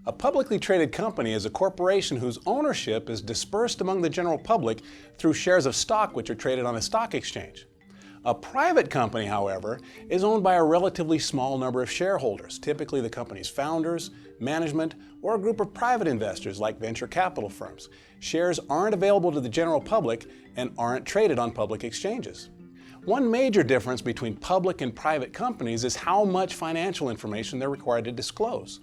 A publicly traded company is a corporation whose ownership is dispersed among the general public through shares of stock which are traded on a stock exchange. A private company, however, is owned by a relatively small number of shareholders, typically the company's founders, management, or a group of private investors like venture capital firms. Shares aren't available to the general public and aren't traded on public exchanges. One major difference between public and private companies is how much financial information they're required to disclose.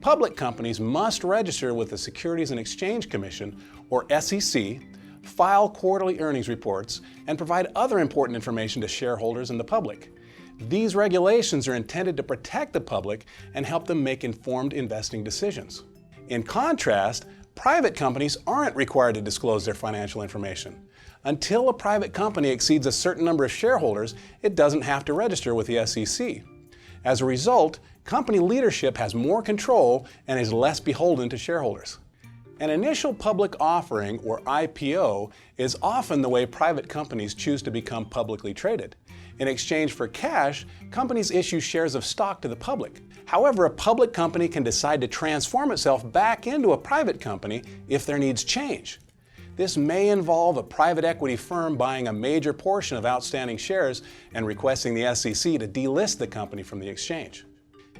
Public companies must register with the Securities and Exchange Commission, or SEC, file quarterly earnings reports, and provide other important information to shareholders and the public. These regulations are intended to protect the public and help them make informed investing decisions. In contrast, private companies aren't required to disclose their financial information. Until a private company exceeds a certain number of shareholders, it doesn't have to register with the SEC. As a result, company leadership has more control and is less beholden to shareholders. An initial public offering, or IPO, is often the way private companies choose to become publicly traded. In exchange for cash, companies issue shares of stock to the public. However, a public company can decide to transform itself back into a private company if their needs change. This may involve a private equity firm buying a major portion of outstanding shares and requesting the SEC to delist the company from the exchange.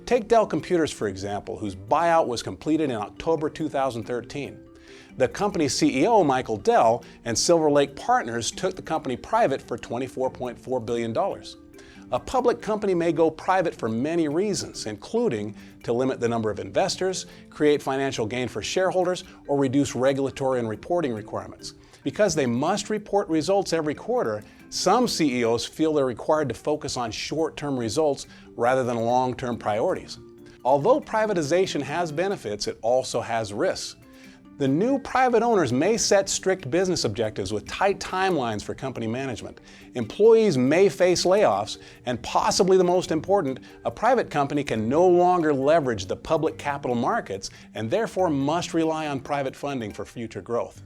Take Dell Computers, for example, whose buyout was completed in October 2013. The company's CEO, Michael Dell, and Silver Lake Partners took the company private for $24.4 billion. A public company may go private for many reasons, including to limit the number of investors, create financial gain for shareholders, or reduce regulatory and reporting requirements. Because they must report results every quarter, some CEOs feel they're required to focus on short-term results rather than long-term priorities. Although privatization has benefits, it also has risks. The new private owners may set strict business objectives with tight timelines for company management. Employees may face layoffs, and possibly the most important, a private company can no longer leverage the public capital markets and therefore must rely on private funding for future growth.